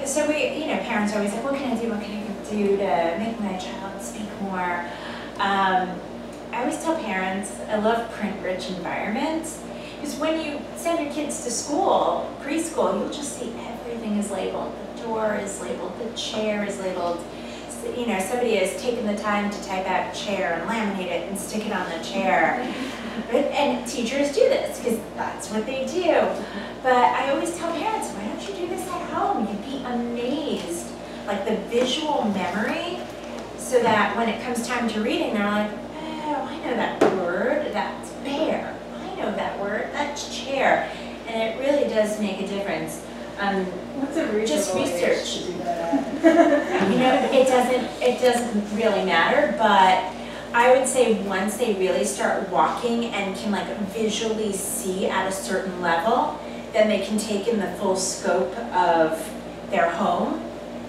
So parents are always like, what can I do? What can I do to make my child speak more? I always tell parents, I love print-rich environments. Because when you send your kids to school, preschool, you'll just see everything is labeled. The door is labeled, the chair is labeled. Somebody has taken the time to type out chair and laminate it and stick it on the chair. And teachers do this because that's what they do. But I always tell parents, why don't you do this at home? You'd be amazed, like the visual memory, so that when it comes time to reading, they're like, oh, I know that word, that's bear. I know that word, that's chair. And it really does make a difference. What's a reasonable just research. age to do that? It doesn't really matter, but I would say once they really start walking and can like visually see at a certain level, then they can take in the full scope of their home,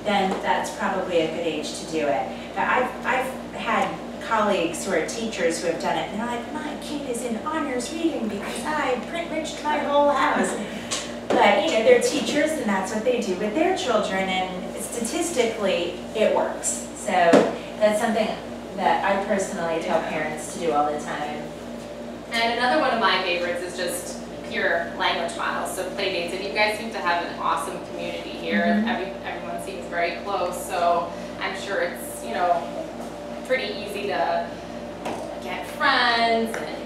then that's probably a good age to do it. But I've had colleagues who are teachers who have done it, and they're like, my kid is in honors reading because I print-riched my whole house. But they're teachers, and that's what they do with their children, and statistically, it works. So that's something that I personally tell parents to do all the time. And another one of my favorites is just pure language models, so playdates. And you guys seem to have an awesome community here. Everyone seems very close, so I'm sure it's pretty easy to get friends and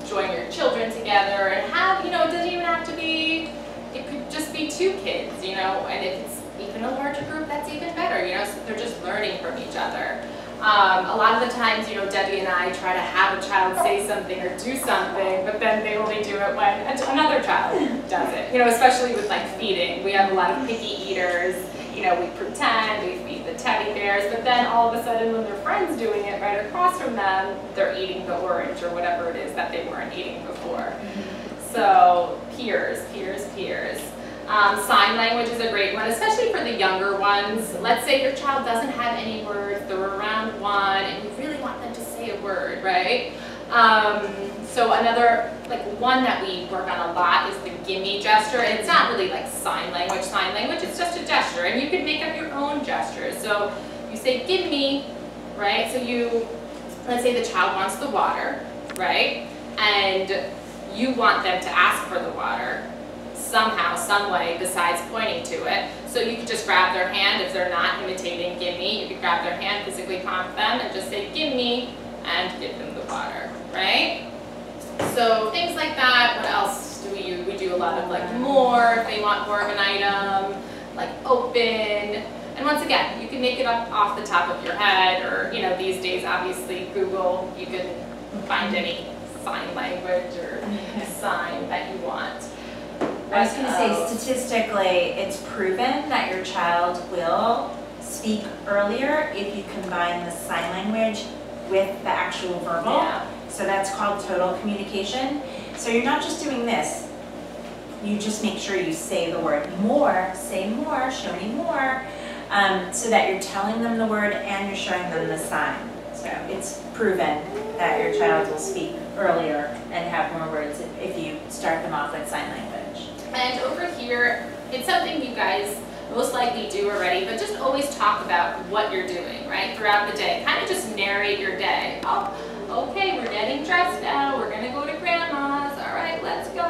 join your children together and have, it doesn't even have to be, it could just be 2 kids, and if it's even a larger group, that's even better, so they're just learning from each other. A lot of the times, Debbie and I try to have a child say something or do something, but then they only do it when another child does it, especially with like feeding. We have a lot of picky eaters, we pretend, we feed the teddy bears, but then all of a sudden when their friend's doing it right across from them, they're eating the orange or whatever it is that they weren't eating before. So peers. Sign language is a great one, especially for the younger ones. Let's say your child doesn't have any words, they're around 1, and you really want them to say a word, right? So another, one that we work on a lot is the gimme gesture. And it's not really like sign language, it's just a gesture. And you can make up your own gestures. So you say, give me, right? So let's say the child wants the water, right? And you want them to ask for the water somehow, some way, besides pointing to it. So you could just grab their hand. If they're not imitating give me, you could grab their hand, physically prompt them, and just say, give me, and give them the water, right? So things like that. What else do we use? We do a lot of more, if they want more of an item, like open. And once again, you can make it up off the top of your head, or these days, obviously, Google, you can find any sign language or sign that you want. I was going to say, statistically, it's proven that your child will speak earlier if you combine the sign language with the actual verbal. Yeah. So that's called total communication. So you're not just doing this. You just make sure you say the word more, say more, show me more, so that you're telling them the word and you're showing them the sign. So it's proven that your child will speak earlier and have more words if you start them off with sign language. And over here, it's something you guys most likely do already, but just always talk about what you're doing, right, throughout the day. Kind of just narrate your day. Oh, okay, we're getting dressed now, we're gonna go to grandma's, all right, let's go,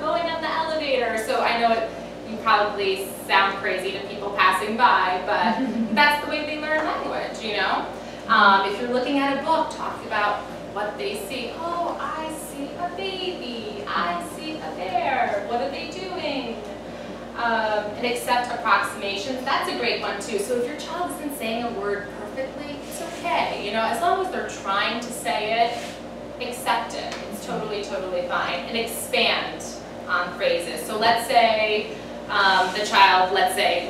going on the elevator. So I know you probably sound crazy to people passing by, but that's the way they learn language, If you're looking at a book, talk about what they see. Oh, I see a baby, I see a bear, what are they doing? And accept approximations, that's a great one too. So if your child isn't saying a word perfectly, it's okay. As long as they're trying to say it, accept it. It's totally fine. And expand on phrases. So let's say the child,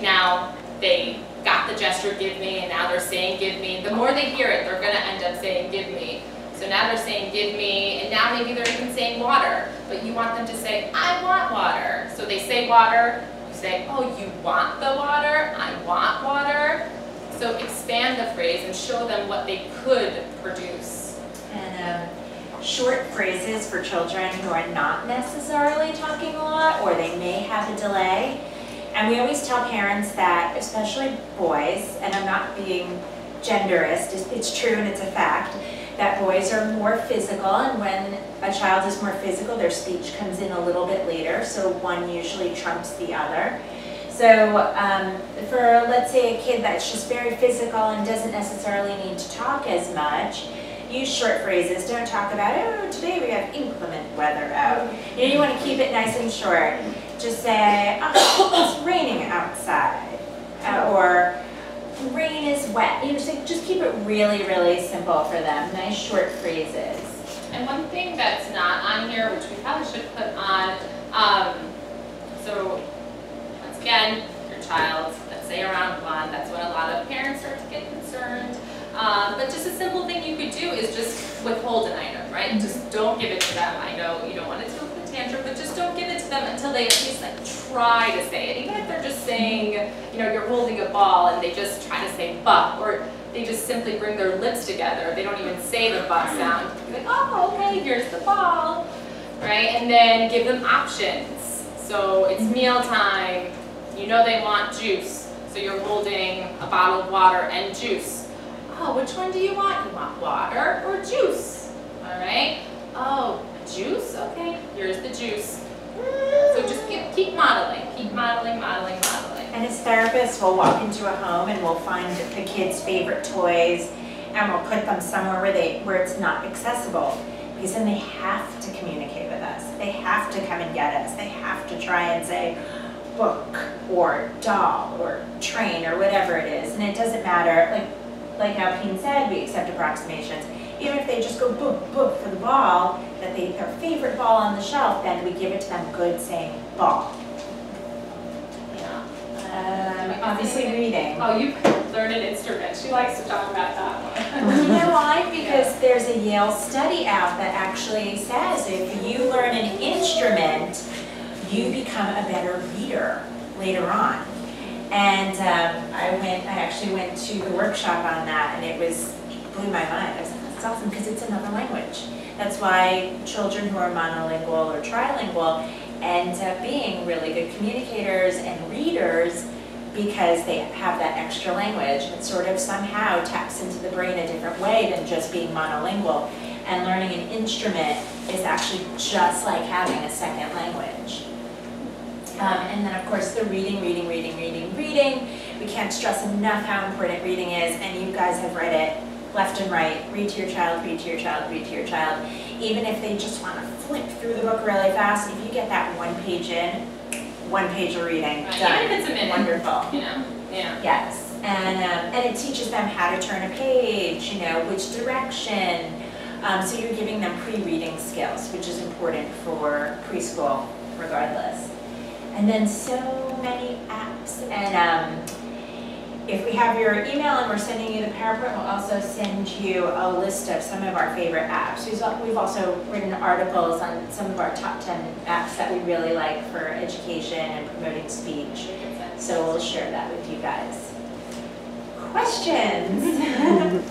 now they got the gesture give me, and now they're saying give me. The more they hear it, they're going to end up saying give me. So now they're saying give me, and now maybe they're even saying water, but you want them to say I want water. So they say water, you say, oh, you want the water? I want water. So expand the phrase and show them what they could produce. And short phrases for children who are not necessarily talking a lot, or they may have a delay. And we always tell parents that, especially boys, and I'm not being genderist, it's true and it's a fact, that boys are more physical, and when a child is more physical, their speech comes in a little bit later, so one usually trumps the other. So for, let's say, a kid that's just very physical and doesn't necessarily need to talk as much, use short phrases. Don't talk about, oh, today we have inclement weather out. You know, you want to keep it nice and short. Just say, oh, it's raining outside, or rain is wet. You know, just keep it really, really simple for them. Nice short phrases. And one thing that's not on here, which we probably should put on, so once again, your child, let's say around 1, that's when a lot of parents start to get concerned. But just a simple thing you could do is just withhold an item, right? Just don't give it to them. I know you don't want it to look a tantrum, but just don't give it to them until they at least like try to say it. Even if they're just saying, you know, you're holding a ball and they just try to say buck, or they just simply bring their lips together. They don't even say the buck sound. You're like, oh, okay, here's the ball, right? And then give them options. So it's mealtime. You know they want juice, so you're holding a bottle of water and juice. Oh, which one do you want? You want water or juice? All right. Oh, juice? Okay, here's the juice. So just keep modeling, modeling. And as therapists, we'll walk into a home and we'll find the kids' favorite toys, and we'll put them somewhere where it's not accessible, because then they have to communicate with us. They have to come and get us. They have to try and say book or doll or train or whatever it is. And it doesn't matter, like Alpine said, we accept approximations. Even if they just go book, book for the ball, their favorite ball on the shelf, then we give it to them good saying ball. Yeah. Obviously reading. Oh, you learned an instrument. She likes to talk about that one. You know why? Because there's a Yale study out that actually says if you learn an instrument, you become a better reader later on. And I actually went to the workshop on that, and it blew my mind. I was like, that's awesome, because it's another language. That's why children who are monolingual or trilingual end up being really good communicators and readers, because they have that extra language. It sort of somehow taps into the brain a different way than just being monolingual. And learning an instrument is actually just like having a second language. And then, of course, the reading. We can't stress enough how important reading is, and you guys have read it left and right. Read to your child, read to your child, read to your child. Even if they just want to flip through the book really fast, if you get that 1 page in, 1 page of reading, Right. done. Even if it's a minute. Wonderful. You know, yeah. Yes, and it teaches them how to turn a page, you know, which direction. So you're giving them pre-reading skills, which is important for preschool regardless. And then so many apps, and if we have your email and we're sending you the PowerPoint, we'll also send you a list of some of our favorite apps. We've also written articles on some of our top 10 apps that we really like for education and promoting speech. So we'll share that with you guys. Questions?